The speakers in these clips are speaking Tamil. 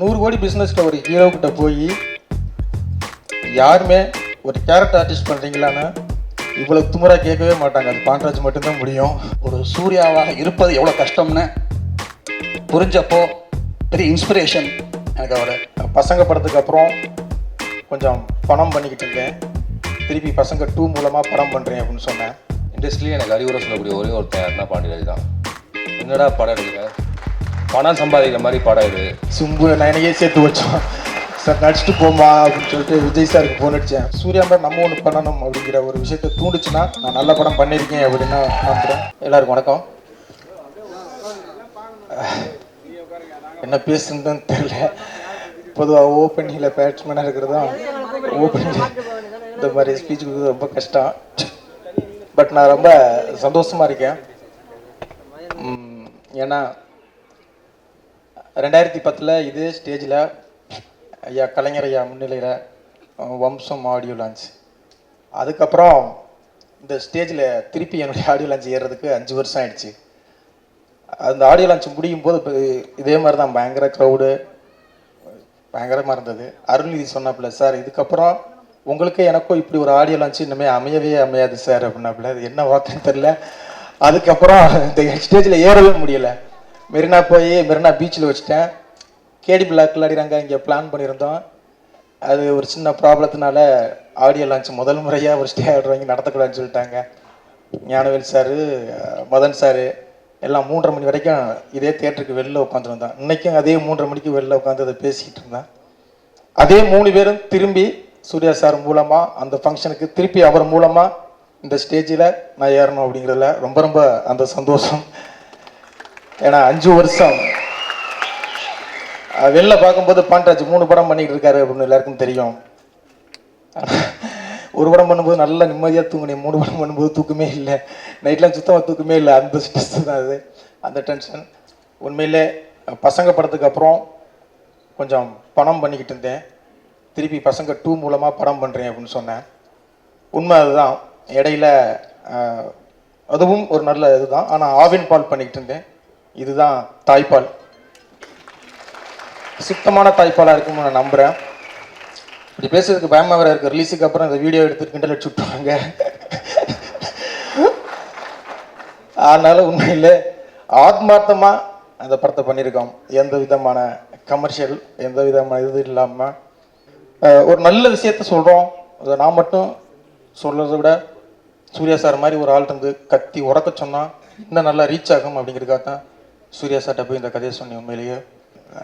100 கோடி பிஸ்னஸில் ஒரு ஹீரோ கிட்ட போய் யாருமே ஒரு கேரக்டர் ஆர்டிஸ்ட் பண்ணுறீங்களான்னு இவ்வளோ துமுறாக கேட்கவே மாட்டாங்க. அது பாண்டராஜ் மட்டும்தான் முடியும். ஒரு சூர்யாவாக இருப்பது எவ்வளோ கஷ்டம்னு புரிஞ்சப்போ பெரிய இன்ஸ்பிரேஷன் எனக்கு அவர். பசங்க படத்துக்கு அப்புறம் கொஞ்சம் பணம் பண்ணிக்கிட்டு இருக்கேன். திருப்பி பசங்க 2 மூலமாக படம் பண்ணுறேன் அப்படின்னு சொன்னேன். இண்டஸ்ட்ரியிலே எனக்கு அறிவுரை சொல்லக்கூடிய ஒரே ஒருத்தன் யாருன்னா பாண்டியராஜ் தான். என்னடா படம் எடுக்கிற, பணம் சம்பாதிக்கிற மாதிரி படம் எடு. சிம்பு நயனையே சேர்த்து வச்சோம் சார், நடிச்சுட்டு போமா அப்படின்னு சொல்லிட்டு விஜய் சாருக்கு ஃபோன் அடித்தேன். சூர்யா மாதிரி நம்ம ஒன்று பண்ணணும் அப்படிங்கிற ஒரு விஷயத்தை தூண்டுச்சுன்னா நான் நல்ல படம் பண்ணியிருக்கேன் அப்படின்னு நம்புகிறேன். எல்லாருக்கும் வணக்கம். என்ன பேசுறதுன்னு தெரியல. பொதுவாக ஓப்பனிங்கில் பேட்ஸ்மேனாக இருக்கிறதும் ஓப்பனிங் இந்த மாதிரி ஸ்பீச் கொடுக்குறது ரொம்ப கஷ்டம். பட் நான் ரொம்ப சந்தோஷமாக இருக்கேன். ஏன்னா 2010 இதே ஸ்டேஜில் ஐயா கலைஞர் ஐயா முன்னிலையில் வம்சம் ஆடியோ லான்ச், அதுக்கப்புறம் இந்த ஸ்டேஜில் திருப்பி என்னுடைய ஆடியோ லான்ச் ஏறுறதுக்கு 5 வருஷம் ஆயிடுச்சு. அந்த ஆடியோ லான்ச் முடியும் போது இப்போ இதே மாதிரி தான் பயங்கர க்ரௌடு, பயங்கரமாக இருந்தது. அருள்நிதி சொன்னாப்புல, சார் இதுக்கப்புறம் உங்களுக்கே எனக்கும் இப்படி ஒரு ஆடியோ லான்ச் இன்னுமே அமையவே அமையாது சார் அப்படின்னாப்புல. அது என்ன வாக்குன்னு தெரில. அதுக்கப்புறம் இந்த ஸ்டேஜில் ஏறவே முடியலை. மெரினா போய் மெரினா பீச்சில் வச்சுட்டேன். கேடி பிளாக் விளையாடிறாங்க இங்கே பிளான் பண்ணியிருந்தோம். அது ஒரு சின்ன ப்ராப்ளத்தினால ஆடியோ லான்ச் முதல் முறையாக ஒரு ஸ்டே ஆர்டர் வாங்கி நடத்தக்கூடாதுன்னு சொல்லிட்டாங்க. ஞானவேல் சார், மதன் சார் எல்லாம் 3:30 மணி வரைக்கும் இதே தியேட்டருக்கு வெளில உட்காந்துருந்தோம். இன்றைக்கும் அதே 3:30 மணிக்கு வெளில உட்காந்து அதை பேசிக்கிட்டு இருந்தேன். அதே 3 பேரும் திரும்பி சூர்யா சார் மூலமாக அந்த ஃபங்க்ஷனுக்கு திருப்பி அவர் மூலமாக இந்த ஸ்டேஜில் நான் ஏறணும் அப்படிங்கிறதுல ரொம்ப ரொம்ப அந்த சந்தோஷம். ஏன்னா 5 வருஷம் வெளில பார்க்கும்போது பாண்டராஜ் 3 படம் பண்ணிக்கிட்டு இருக்காரு அப்படின்னு எல்லாருக்கும் தெரியும். ஒரு படம் பண்ணும்போது நல்லா நிம்மதியாக தூங்கினேன். 3 படம் பண்ணும்போது தூக்கமே இல்லை. நைட்லாம் சுத்தமாக தூக்கமே இல்லை. அந்த ஸ்ட்ரெஸ் தான் அது, அந்த டென்ஷன். உண்மையிலே பசங்க படத்துக்கு அப்புறம் கொஞ்சம் பணம் பண்ணிக்கிட்டு இருந்தேன். திருப்பி பசங்க 2 மூலமாக படம் பண்ணுறேன் அப்படின்னு சொன்னேன். உண்மை அதுதான். இடையில அதுவும் ஒரு நல்ல இதுதான். ஆனால் ஆவின் பால் பண்ணிக்கிட்டு இருந்தேன். இதுதான் தாய்ப்பால். சுத்தமான தாய்ப்பாலாக இருக்கும்னு நான் நம்புகிறேன். இப்படி பேசுறதுக்கு பயமாக வேறு இருக்குது. ரிலீஸுக்கு அப்புறம் இந்த வீடியோ எடுத்து கிண்டல் அடிச்சு விட்டுருவாங்க. அதனால் உண்மையில் ஆத்மார்த்தமாக அந்த படத்தை பண்ணியிருக்கோம். எந்த விதமான கமர்ஷியல், எந்த விதமான இது இல்லாமல் ஒரு நல்ல விஷயத்த சொல்கிறோம். அதை நான் மட்டும் சொல்கிறத விட சூர்யா சார் மாதிரி ஒரு ஆள் இருந்து கத்தி உறக்க சொன்னால் இன்னும் நல்லா ரீச் ஆகும் அப்படிங்கிறதுக்காக தான் சூர்யா சார்கிட்ட போய் இந்த கதையை சொன்னேன். உண்மையிலேயே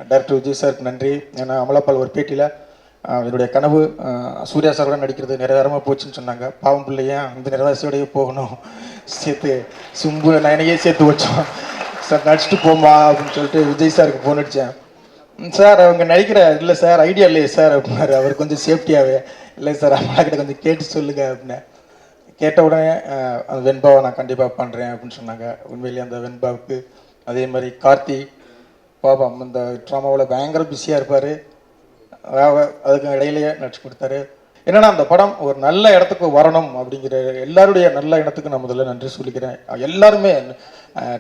டைரக்டர் விஜய் சாருக்கு நன்றி. ஏன்னா அமலாபால் ஒரு பேட்டியில் என்னுடைய கனவு சூர்யா சாரோட நடிக்கிறது நிறைவேறமாக போச்சுன்னு சொன்னாங்க. பாவம் பிள்ளையே அந்த நிறைவேசோடையே போகணும், சேர்த்து சிம்பு நயனையே சேர்த்து வச்சோம் சார், நடிச்சுட்டு போமா அப்படின்னு சொல்லிட்டு விஜய் சாருக்கு ஃபோன் அடித்தேன். சார் அவங்க நடிக்கிற இல்லை சார், ஐடியா இல்லையே சார் அப்படின்னாரு. அவர் கொஞ்சம் சேஃப்டியாகவே, இல்லை சார் அம்மா கிட்ட கொஞ்சம் கேட்டு சொல்லுங்க அப்படின்னு. கேட்ட உடனே அந்த வெண்பாவை நான் கண்டிப்பாக பண்ணுறேன் அப்படின்னு சொன்னாங்க. உண்மையிலேயே அந்த வெண்பாவுக்கு அதே மாதிரி கார்த்தி பாபம் இந்த ட்ராமாவில் பயங்கர பிஸியாக இருப்பார். அதுக்கு இடையிலேயே நடிச்சு கொடுத்தாரு. என்னன்னா அந்த படம் ஒரு நல்ல இடத்துக்கு வரணும் அப்படிங்கிற எல்லாருடைய நல்ல இடத்துக்கு நான் முதல்ல நன்றி சொல்லிக்கிறேன். எல்லாருமே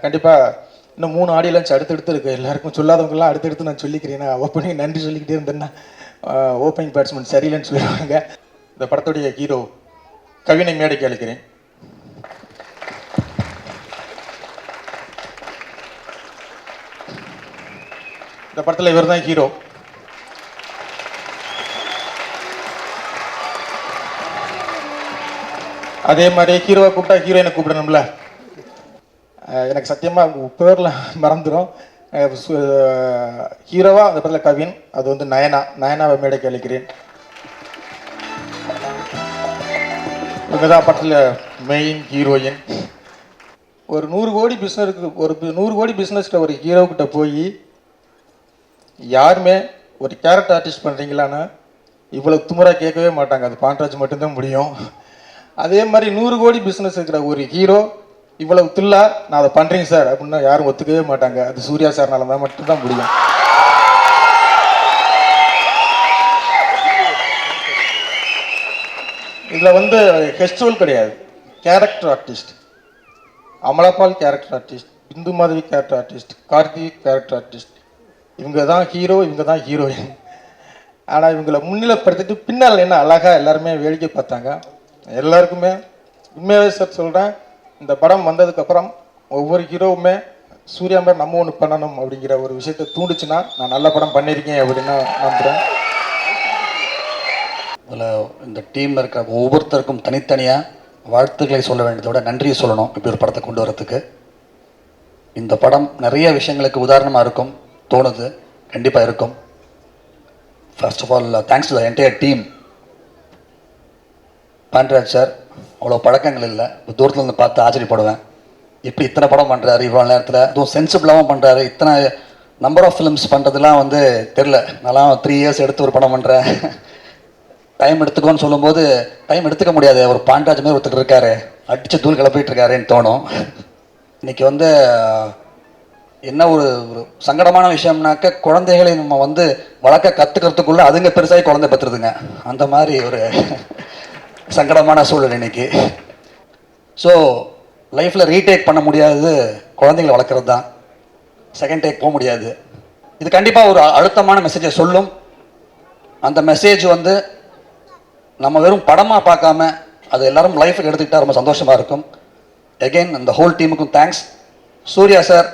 கண்டிப்பாக இன்னும் 3 ஆடியோ லான்ச் அடுத்தடுத்து இருக்குது. எல்லாருக்கும் சொல்லாதவங்கலாம் அடுத்தடுத்து நான் சொல்லிக்கிறேன். நான் ஓப்பனிங் நன்றி சொல்லிக்கிட்டே இருந்தேன்னா ஓப்பனிங் பேட்ஸ்மேன் சரியில்லைன்னு சொல்லிடுவாங்க. இந்த படத்துடைய ஹீரோ கவினை மேடைக்கு அழைக்கிறேன். இந்த படத்தில் இவர் தான் ஹீரோ. அதே மாதிரி ஹீரோவை கூப்பிட்டா ஹீரோயினை கூப்பிடணும்ல. எனக்கு சத்தியமாக பேரில் மறந்துடும். ஹீரோவா அந்த படத்தில் கவின், அது வந்து நயனாவை மேடைக்கு அழைக்கிறேன். இவங்க தான் படத்தில் மெயின் ஹீரோயின். ஒரு 100 கோடி பிஸ்னஸில் ஒரு ஹீரோ கிட்ட போய் யாருமே ஒரு கேரக்டர் ஆர்டிஸ்ட் பண்ணுறீங்களான்னு இவ்வளோ துமுறாக கேட்கவே மாட்டாங்க. அது பாண்டராஜ் மட்டும்தான் முடியும். அதே மாதிரி 100 கோடி பிஸ்னஸ் இருக்கிற ஒரு ஹீரோ இவ்வளவு தில்லா நான் அதை பண்ணுறேங்க சார் அப்படின்னா யாரும் ஒத்துக்கவே மாட்டாங்க. அது சூர்யா சார்னால தான் மட்டும்தான் முடியும். இதில் வந்து ஃபெஸ்டிவல் கிடையாது, character artist. Amala Paul character artist, Bindu Madhavi character artist, Karthi character artist, இவங்க தான் ஹீரோ, இவங்க தான் ஹீரோயின். ஆனால் இவங்களை முன்னிலைப்படுத்திட்டு பின்னால் என்ன அழகாக எல்லாருமே வேடிக்கை பார்த்தாங்க. எல்லாருக்குமே உண்மையாகவே சார் சொல்கிறேன், இந்த படம் வந்ததுக்கப்புறம் ஒவ்வொரு ஹீரோவுமே சூர்யா மாதிரி நம்ம ஒன்று பண்ணணும் அப்படிங்கிற ஒரு விஷயத்தை தூண்டுச்சுன்னா நான் நல்ல படம் பண்ணியிருக்கேன் அப்படின்னு நம்புகிறேன். அதில் இந்த டீமில் இருக்கிற ஒவ்வொருத்தருக்கும் தனித்தனியாக வாழ்த்துக்களை சொல்ல வேண்டியதை விட நன்றியை சொல்லணும் இப்படி ஒரு படத்தை கொண்டு வரத்துக்கு. இந்த படம் நிறைய விஷயங்களுக்கு உதாரணமாக இருக்கும் தோணுது, கண்டிப்பாக இருக்கும். First of all thanks to the entire team. Pandiraj sir அவ்வளோ பழக்கங்கள் இல்லை, இப்போ தூரத்துலேருந்து பார்த்து ஆச்சரியப்படுவேன். எப்படி இத்தனை படம் பண்ணுறாரு இவ்வளோ நேரத்தில், அதுவும் சென்சிபிளாகவும் பண்ணுறாரு. இத்தனை நம்பர் ஆஃப் ஃபிலிம்ஸ் பண்ணுறதுலாம் வந்து தெரில. நான்லாம் 3 இயர்ஸ் எடுத்து ஒரு படம் பண்ணுறேன். டைம் எடுத்துக்கோன்னு சொல்லும்போது டைம் எடுத்துக்க முடியாது. ஒரு பாண்டியராஜ் மாதிரி ஒருத்தர் இருக்காரு, அடித்து தூள் கிளப்பிட்டு இருக்காருன்னு தோணும். இன்றைக்கி வந்து என்ன ஒரு சங்கடமான விஷயம்னாக்க, குழந்தைகளை நம்ம வந்து வளர்க்க கற்றுக்கிறதுக்குள்ளே அதுங்க பெருசாகி குழந்தை பெற்றுதுங்க. அந்த மாதிரி ஒரு சங்கடமான சூழல் இன்னைக்கு. ஸோ லைஃப்பில் ரீடேக் பண்ண முடியாது, குழந்தைங்களை வளர்க்குறது தான். செகண்ட் டேக் போக முடியாது. இது கண்டிப்பாக ஒரு அழுத்தமான மெசேஜை சொல்லும். அந்த மெசேஜ் வந்து நம்ம வெறும் படமாக பார்க்காம அது எல்லாரும் லைஃபுக்கு எடுத்துக்கிட்டால் ரொம்ப சந்தோஷமாக இருக்கும். அகெயின் அந்த ஹோல் டீமுக்கும் தேங்க்ஸ். சூர்யா சார்,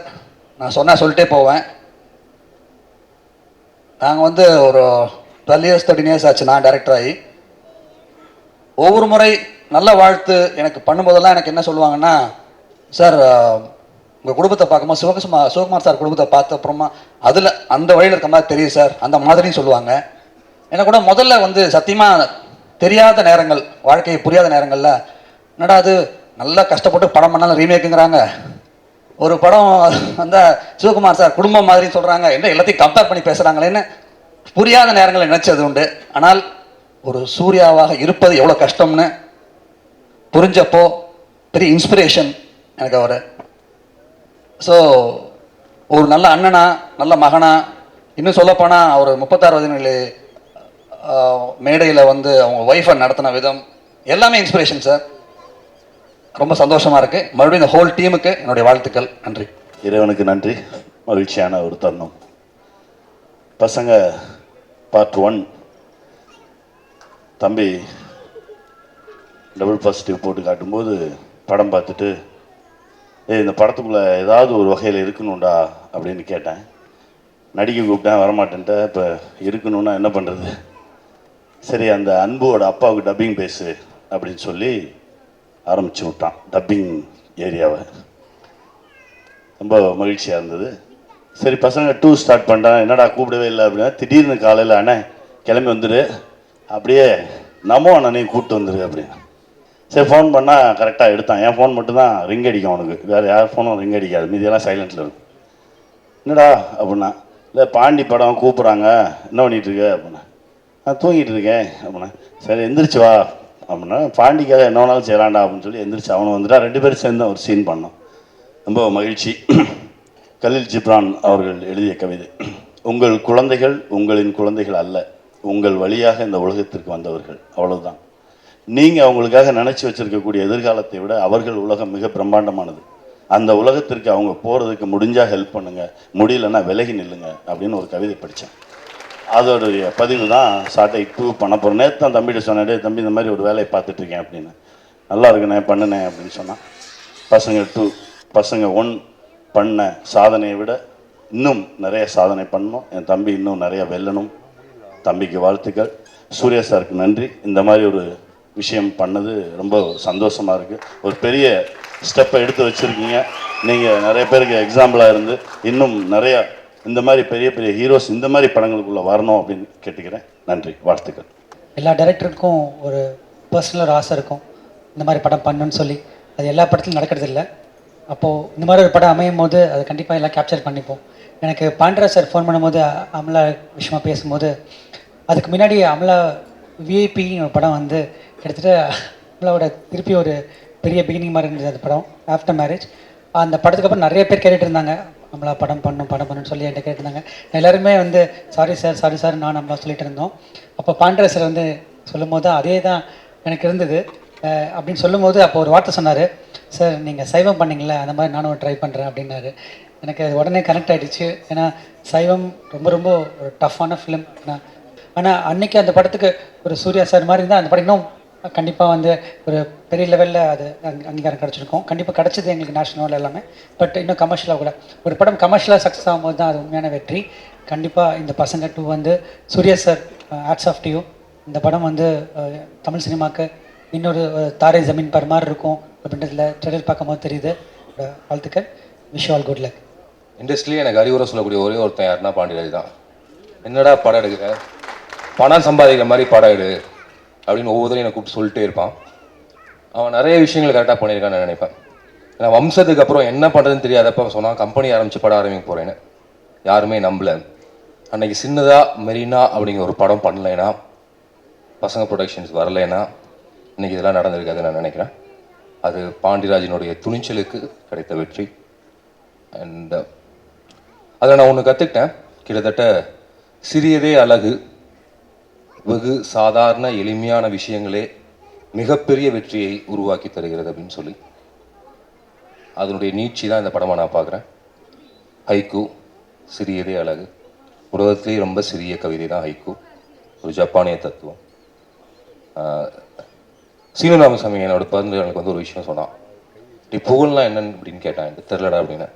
நான் சொல்லிட்டே போவேன். நாங்கள் வந்து ஒரு 12 இயர்ஸ் 13 இயர்ஸ் ஆச்சு நான் டைரக்டர் ஆகி. ஒவ்வொரு முறை நல்ல வாழ்த்து எனக்கு பண்ணும்போதெல்லாம் எனக்கு என்ன சொல்லுவாங்கன்னா, சார் உங்கள் குடும்பத்தை பார்க்கும்போது சிவகுமார் சார் குடும்பத்தை பார்த்த அப்புறமா அதில் அந்த வழியில் இருக்க மாதிரி தெரியுது சார், அந்த மாதிரின்னு சொல்லுவாங்க. எனக்கு கூட முதல்ல வந்து சத்தியமாக தெரியாத நேரங்கள், வாழ்க்கையை புரியாத நேரங்களில், என்னடா அது நல்லா கஷ்டப்பட்டு படம் பண்ணாலும் ரீமேக்குங்கிறாங்க, ஒரு படம் வந்தால் சிவகுமார் சார் குடும்பம் மாதிரின்னு சொல்கிறாங்க, என்ன எல்லாத்தையும் கம்பேர் பண்ணி பேசுகிறாங்களேன்னு புரியாத நேரங்களை நினச்சது உண்டு. ஆனால் ஒரு சூர்யாவாக இருப்பது எவ்வளோ கஷ்டம்னு புரிஞ்சப்போ பெரிய இன்ஸ்பிரேஷன் எனக்கு அவர். ஸோ ஒரு நல்ல அண்ணனா, நல்ல மகனா, இன்னும் சொல்லப்போனால் அவர் 36 வயதில் மேடையில் வந்து அவங்க ஒய்ஃபை நடத்தின விதம் எல்லாமே இன்ஸ்பிரேஷன் சார். ரொம்ப சந்தோஷமாக இருக்குது. மறுபடியும் இந்த ஹோல் டீமுக்கு என்னுடைய வாழ்த்துக்கள். நன்றி. இறைவனுக்கு நன்றி. மகிழ்ச்சியான ஒரு தருணம். பசங்க பார்ட் 1 தம்பி டபுள் பாசிட்டிவ் போட்டு காட்டும்போது படம் பார்த்துட்டு, இந்த படத்துக்குள்ளே ஏதாவது ஒரு வகையில் இருக்கணும்டா அப்படின்னு கேட்டேன். நடிக்க கூப்பிட்டேன், வரமாட்டேன்ட்ட. இப்போ இருக்கணும்னா என்ன பண்ணுறது, சரி அந்த அன்போட அப்பாவுக்கு டப்பிங் பேசு அப்படின்னு சொல்லி ஆரம்பித்து விட்டான் டப்பிங் ஏரியாவை. ரொம்ப மகிழ்ச்சியாக இருந்தது. சரி பசங்க 2 ஸ்டார்ட் பண்ணிட்டான், என்னடா கூப்பிடவே இல்லை அப்படின்னா, திடீர்னு காலையில் அண்ணே கிளம்பி வந்துடு, அப்படியே நமோ அண்ணனையும் கூப்பிட்டு வந்துடு அப்படின்னு. சரி ஃபோன் பண்ணால் கரெக்டாக எடுத்தான். என் ஃபோன் மட்டும்தான் ரிங் அடிக்கும் அவனுக்கு, வேறு யார் ஃபோனும் ரிங் அடிக்காது, மீதியெல்லாம் சைலண்ட்டில் இருக்கும். என்னடா அப்படின்னா, இல்லை பாண்டி படம் கூப்பிட்றாங்க, என்ன பண்ணிகிட்ருக்க அப்படின்னா, நான் தூங்கிட்டு இருக்கேன் அப்படின்னா. சரி எந்திரிச்சு வா அப்படின்னா, பாண்டிக்காக என்ன வேணாலும் செய்யலாண்டா அப்படின்னு சொல்லி எந்திரிச்சு அவனை வந்துட்டா. 2 பேரும் சேர்ந்து ஒரு சீன் பண்ணோம். ரொம்ப மகிழ்ச்சி. கலீல் ஜிப்ரான் அவர்கள் எழுதிய கவிதை, உங்கள் குழந்தைகள் உங்களின் குழந்தைகள் அல்ல, உங்கள் வழியாக இந்த உலகத்திற்கு வந்தவர்கள், அவ்வளவுதான். நீங்கள் அவங்களுக்காக நினச்சி வச்சுருக்கக்கூடிய எதிர்காலத்தை விட அவர்கள் உலகம் மிக பிரம்மாண்டமானது. அந்த உலகத்திற்கு அவங்க போகிறதுக்கு முடிஞ்சால் ஹெல்ப் பண்ணுங்கள், முடியலன்னா விலகி நில்லுங்க அப்படின்னு ஒரு கவிதை படித்தேன். அதோடைய பதிவு தான் சாட்டை 2 பண்ண போகிறேன். நேற்று தான் தம்பிகிட்ட சொன்னேன், தம்பி இந்த மாதிரி ஒரு வேலையை பார்த்துட்ருக்கேன் அப்படின்னு. நல்லா இருக்குண்ணே பண்ணுனேன் அப்படின்னு சொன்னான். பசங்க 2, பசங்க 1 பண்ண சாதனையை விட இன்னும் நிறைய சாதனை பண்ணணும். என் தம்பி இன்னும் நிறைய வெல்லணும். தம்பிக்கு வாழ்த்துக்கள். சூர்யா சாருக்கு நன்றி. இந்த மாதிரி ஒரு விஷயம் பண்ணது ரொம்ப சந்தோஷமாக இருக்குது. ஒரு பெரிய ஸ்டெப்பை எடுத்து வச்சுருக்கீங்க. நீங்கள் நிறைய பேருக்கு எக்ஸாம்பிளாக இருந்து இன்னும் நிறைய இந்த மாதிரி பெரிய பெரிய ஹீரோஸ் இந்த மாதிரி படங்களுக்குள்ளே வரணும் அப்படின்னு கேட்டுக்கிறேன். நன்றி, வாழ்த்துக்கள். எல்லா டைரக்டருக்கும் ஒரு பர்சனல் ஒரு ஆசை இருக்கும், இந்த மாதிரி படம் பண்ணணுன்னு சொல்லி. அது எல்லா படத்துலையும் நடக்கிறது இல்லை. அப்போது இந்த மாதிரி ஒரு படம் அமையும் போது அதை கண்டிப்பாக எல்லாம் கேப்சர் பண்ணிப்போம். எனக்கு பாண்டியராஜ் சார் ஃபோன் பண்ணும்போது அமலா விஷயமாக பேசும்போது, அதுக்கு முன்னாடி அமலா விஐபின்னு ஒரு படம் வந்து கிட்டத்தட்ட அமலாவோட திருப்பி ஒரு பெரிய பிகினிங் மாதிரி இருந்தது அந்த படம், ஆஃப்டர் மேரேஜ். அந்த படத்துக்கு அப்புறம் நிறைய பேர் கேட்டுட்டு இருந்தாங்க, நம்மளா படம் பண்ணணும்னு சொல்லி என்கிட்ட கேட்டிருந்தாங்க. எல்லாருமே வந்து சாரி சார் நான் நம்மளா சொல்லிட்டு இருந்தோம். அப்போ பாண்டியராஜ் சார் வந்து சொல்லும் போது அதே தான் எனக்கு இருந்தது. அப்படின்னு சொல்லும்போது அப்போ ஒரு வார்த்தை சொன்னார், சார் நீங்கள் சைவம் பண்ணிங்களே அந்த மாதிரி நானும் ட்ரை பண்ணுறேன் அப்படின்னாரு. எனக்கு அது உடனே கனெக்ட் ஆகிடுச்சு. ஏன்னா சைவம் ரொம்ப ரொம்ப ஒரு டஃப்பான ஃபிலிம். ஆனால் அன்னைக்கு அந்த படத்துக்கு ஒரு சூர்யா சார் மாதிரி இருந்தால் அந்த படம் இன்னும் கண்டிப்பாக வந்து ஒரு பெரிய லெவலில் அது அங்கீகாரம் கிடச்சிருக்கும். கண்டிப்பாக கிடச்சிது எங்களுக்கு நேஷனல் எல்லாமே. பட் இன்னும் கமர்ஷியலாக கூட ஒரு படம் கமர்ஷியலாக சக்ஸஸ் ஆகும்போது தான் அது உண்மையான வெற்றி. கண்டிப்பாக இந்த பசங்க 2 வந்து Suriya sir hats off to you. இந்த படம் வந்து தமிழ் சினிமாவுக்கு இன்னொரு தாரை ஜமீன் பர் மாதிரி இருக்கும் அப்படின்றதுல ட்ரெய்லர் பார்க்கும்போது தெரியுது. வாழ்த்துக்கள். Wish all good luck. இண்டஸ்ட்ரியிலே எனக்கு அறிவுரை சொல்லக்கூடிய ஒரே ஒருத்தன் யாருன்னா பாண்டியராஜ் தான். என்னடா படம் எடுக்கிற, பணம் சம்பாதிக்கிற மாதிரி படம் எடு அப்படின்னு ஒவ்வொருத்தரையும் என்னை கூப்பிட்டு சொல்லிட்டே இருப்பான். அவன் நிறைய விஷயங்கள் கரெக்டாக பண்ணியிருக்கான்னு நான் நினைப்பேன். ஏன்னா வம்சத்துக்கு அப்புறம் என்ன பண்ணுறதுன்னு தெரியாதப்ப சொன்னான் கம்பெனி ஆரம்பித்து படம் ஆரம்பிக்க போகிறேன்னு. யாருமே நம்பல. அன்னைக்கு சின்னதாக மெரினா அப்படிங்கிற ஒரு படம் பண்ணலைன்னா, பசங்க ப்ரொடக்ஷன்ஸ் வரலைன்னா இன்றைக்கி இதெல்லாம் நடந்திருக்காதுன்னு நான் நினைக்கிறேன். அது பாண்டியராஜனுடைய துணிச்சலுக்கு கிடைத்த வெற்றி. அண்ட் அதில் நான் ஒன்று கற்றுக்கிட்டேன். கிட்டத்தட்ட சிறியதே அழகு, வெகு சாதாரண எளிமையான விஷயங்களே மிகப்பெரிய வெற்றியை உருவாக்கி தருகிறது அப்படின்னு சொல்லி அதனுடைய நீட்சி தான் இந்த படமாக நான் பார்க்குறேன். ஹைக்கூ, சிறியதே அழகு. உலகத்திலேயே ரொம்ப சிறிய கவிதை தான் ஹைக்கூ. ஒரு ஜப்பானிய தத்துவம். சீனு ராமசாமி என்னோட பிறந்த எனக்கு வந்து ஒரு விஷயம் சொன்னான். நீ புகழ்லாம் என்னன்னு அப்படின்னு கேட்டான். எனக்கு தெரிலடா அப்படின்னு.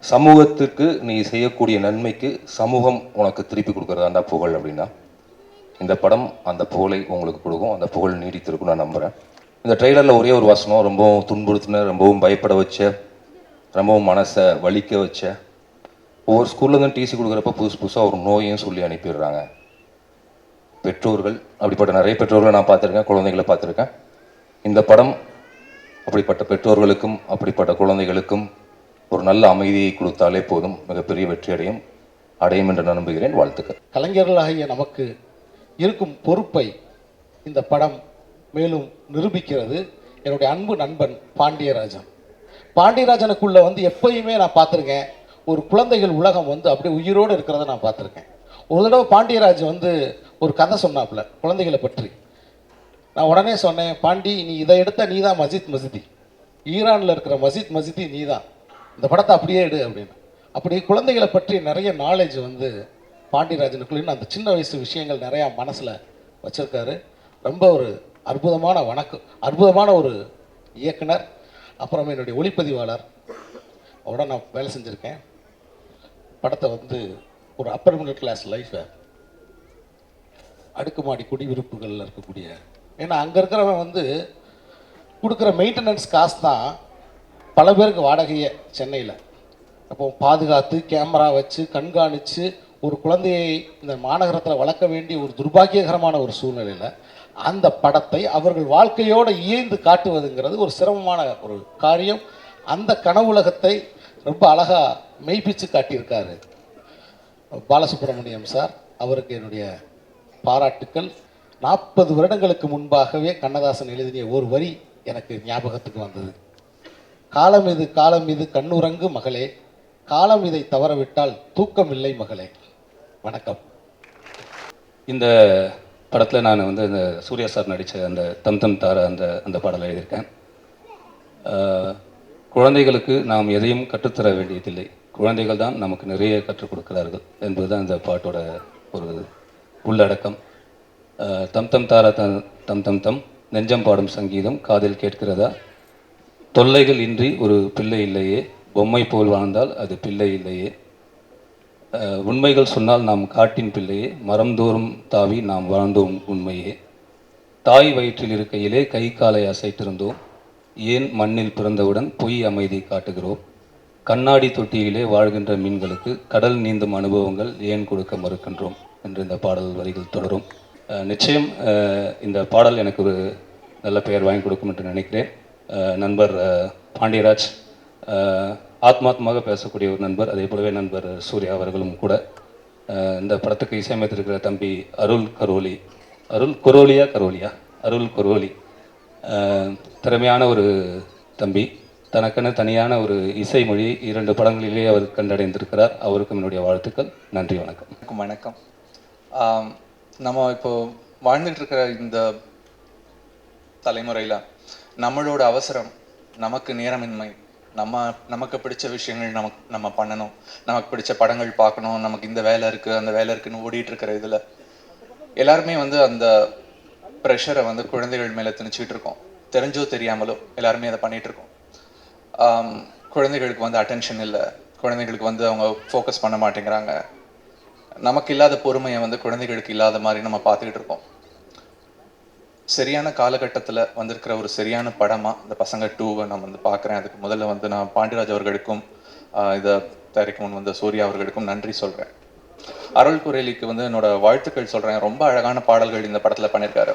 சமூகத்துக்கு நீ செய்யக்கூடிய நன்மைக்கு சமூகம் உனக்கு திருப்பி கொடுக்குறதாண்டா புகழ் அப்படின்னா, இந்த படம் அந்த புகழை உங்களுக்கு கொடுக்கும். அந்த புகழ் நீடித்திருக்கும் நான் நம்புகிறேன். இந்த ட்ரெய்லரில் ஒரே ஒரு வசனம் ரொம்பவும் துன்புறுத்தின, ரொம்பவும் பயப்பட வச்ச, ரொம்பவும் மனசை வலிக்க வச்ச. ஒவ்வொரு ஸ்கூல்லேருந்து டிசி கொடுக்குறப்ப புதுசாக ஒரு நோயும் சொல்லி அனுப்பிடுறாங்க. பெற்றோர்கள், அப்படிப்பட்ட நிறைய பெற்றோர்களை நான் பார்த்துருக்கேன், குழந்தைகளை பார்த்துருக்கேன். இந்த படம் அப்படிப்பட்ட பெற்றோர்களுக்கும் அப்படிப்பட்ட குழந்தைகளுக்கும் ஒரு நல்ல அமைதியை கொடுத்தாலே போதும், மிகப்பெரிய வெற்றி அடையும் என்று நான் நம்புகிறேன். வாழ்த்துக்கள். கலைஞர்களாகிய நமக்கு இருக்கும் பொறுப்பை இந்த படம் மேலும் நிரூபிக்கிறது. என்னுடைய அன்பு நண்பன் பாண்டியராஜன். பாண்டியராஜனுக்குள்ள வந்து எப்பயுமே நான் பார்த்துருக்கேன், ஒரு குழந்தைகள் உலகம் வந்து அப்படியே உயிரோடு இருக்கிறத நான் பார்த்துருக்கேன். ஒரு தடவை பாண்டியராஜ் வந்து ஒரு கதை சொன்னாப்புல குழந்தைகளை பற்றி. நான் உடனே சொன்னேன், பாண்டி நீ இதை எடுத்த நீ தான் மஸ்ஜித் மஸ்ஜிதி, ஈரானில் இருக்கிற மஸ்ஜித் மஸ்ஜிதி நீ தான், இந்த படத்தை அப்படியே எடு அப்படின்னு. அப்படி குழந்தைகளை பற்றி நிறைய நாலேஜ் வந்து பாண்டியராஜனுக்குள்ள அந்த சின்ன வயசு விஷயங்கள் நிறையா மனசில் வச்சுருக்காரு. ரொம்ப ஒரு அற்புதமான ஒரு இயக்குனர். அப்புறம் என்னுடைய ஒளிப்பதிவாளர் அவரோட நான் வேலை செஞ்சுருக்கேன். படத்தை வந்து ஒரு அப்பர் மிடில் கிளாஸ் லைஃப்பை, அடுக்குமாடி குடியிருப்புகளில் இருக்கக்கூடிய, ஏன்னா அங்கே இருக்கிறவன் வந்து கொடுக்குற மெயின்டெனன்ஸ் காசு தான் பல பேருக்கு வாடகையை சென்னையில். அப்போ பாதுகாத்து கேமரா வச்சு கண்காணித்து ஒரு குழந்தையை இந்த மாநகரத்தில் வளர்க்க வேண்டிய ஒரு துர்பாக்கியகரமான ஒரு சூழ்நிலையில் அந்த படத்தை அவர்கள் வாழ்க்கையோடு இயைந்து காட்டுவதுங்கிறது ஒரு சிரமமான ஒரு காரியம். அந்த கனவுலகத்தை ரொம்ப அழகாக மெய்ப்பிச்சு காட்டியிருக்காரு பாலசுப்ரமணியம் சார். அவருக்கு என்னுடைய பாராட்டுக்கள். 40 வருடங்களுக்கு முன்பாகவே கண்ணதாசன் எழுதிய ஒரு வரி எனக்கு ஞாபகத்துக்கு வந்தது. காலம் இது கண்ணுறங்கு மகளே, காலம் இதை தவறவிட்டால் தூக்கம் இல்லை மகளே. வணக்கம். இந்த படத்தில் நான் வந்து இந்த சூர்யா சார் நடித்த அந்த தம் தம் தார அந்த பாடலை எழுதியிருக்கேன். குழந்தைகளுக்கு நாம் எதையும் கற்றுத்தர வேண்டியதில்லை, குழந்தைகள் தான் நமக்கு நிறைய கற்றுக் கொடுக்கிறார்கள் என்பதுதான் இந்த பாட்டோட ஒரு உள்ளடக்கம். தம் தம் தார தம் தம் தம் நெஞ்சம் பாடும் சங்கீதம் காதில் கேட்கிறதா, தொல்லைகள் இன்றி ஒரு பிள்ளை இல்லையே, பொம்மை போல் வாழ்ந்தால் அது பிள்ளை இல்லையே, உண்மைகள் சொன்னால் நாம் காட்டின் பிள்ளையே, மரம்தோறும் தாவி நாம் வாழ்ந்தோம் உண்மையே, தாய் வயிற்றில் இருக்கையிலே கை காலை அசைத்திருந்தோம், ஏன் மண்ணில் பிறந்தவுடன் பொய் அமைதி காட்டுகிறோம், கண்ணாடி தொட்டியிலே வாழ்கின்ற மீன்களுக்கு கடல் நீந்தும் அனுபவங்கள் ஏன் கொடுக்க மறுக்கின்றோம் என்று இந்த பாடல் வரிகள் தொடரும். நிச்சயம் இந்த பாடல் எனக்கு ஒரு நல்ல பெயர் வாங்கி கொடுக்கும் என்று நினைக்கிறேன். நண்பர் பாண்டியராஜ் ஆத்மாத்மாக பேசக்கூடிய ஒரு நண்பர், அதே போலவே நண்பர் சூர்யா அவர்களும் கூட. இந்த படத்துக்கு இசையமைத்திருக்கிற தம்பி அருள் கரோலியா திறமையான ஒரு தம்பி. தனக்கென தனியான ஒரு இசை மொழி 2 படங்களிலே அவர் கண்டடைந்திருக்கிறார். அவருக்கும் என்னுடைய வாழ்த்துக்கள். நன்றி, வணக்கம். வணக்கம். நம்ம இப்போ வாழ்ந்துட்டு இருக்கிற இந்த தலைமுறையில் நம்மளோட அவசரம், நமக்கு நேரமின்மை, நமக்கு பிடிச்ச விஷயங்கள் நம்ம பண்ணணும், நமக்கு பிடிச்ச படங்கள் பார்க்கணும், நமக்கு இந்த வேலை இருக்குது அந்த வேலை இருக்குன்னு ஓடிட்டு இருக்கிற இதில் எல்லாருமே வந்து அந்த ப்ரெஷரை வந்து குழந்தைகள் மேலே திணிச்சிட்டு இருக்கோம். தெரிஞ்சோ தெரியாமலோ எல்லாருமே அதை பண்ணிட்டு இருக்கோம். குழந்தைகளுக்கு வந்து அட்டென்ஷன் இல்லை, குழந்தைகளுக்கு வந்து அவங்க ஃபோக்கஸ் பண்ண மாட்டேங்கிறாங்க. நமக்கு இல்லாத பொறுமையை வந்து குழந்தைகளுக்கு இல்லாத மாதிரி நம்ம பார்த்துக்கிட்டு இருக்கோம். சரியான காலகட்டத்தில் வந்திருக்கிற ஒரு சரியான படமாக இந்த பசங்க 2 நான் வந்து பார்க்குறேன். அதுக்கு முதல்ல வந்து நான் பாண்டியராஜ் அவர்களுக்கும் இதை தயாரிக்கும் முன் வந்த சூர்யா அவர்களுக்கும் நன்றி சொல்கிறேன். அருள் குரேலிக்கு வந்து என்னோட வாழ்த்துக்கள் சொல்கிறேன். ரொம்ப அழகான பாடல்கள் இந்த படத்தில் பண்ணியிருக்காரு.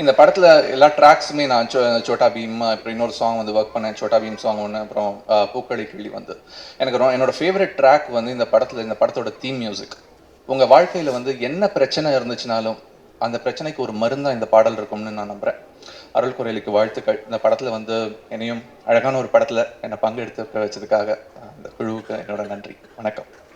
இந்த படத்தில் எல்லா ட்ராக்ஸுமே நான் சோட்டா பீம், அப்புறம் இன்னொரு சாங் வந்து ஒர்க் பண்ணேன், சோட்டா பீம் சாங் ஒன்று, அப்புறம் பூக்களி கிளி வந்து எனக்கு என்னோட ஃபேவரட் ட்ராக் வந்து இந்த படத்தோட தீம் மியூசிக். உங்கள் வாழ்க்கையில் வந்து என்ன பிரச்சனை இருந்துச்சுனாலும் அந்த பிரச்சனைக்கு ஒரு மருந்தாக இந்த பாடல் இருக்கும்னு நான் நம்புகிறேன். அருள் குரேலிக்கு வாழ்த்துக்கள். இந்த படத்தில் வந்து என்னையும் அழகான ஒரு படத்தில் என்னை பங்கெடுத்து வச்சதுக்காக அந்த குழுவுக்கு என்னோட நன்றி. வணக்கம்.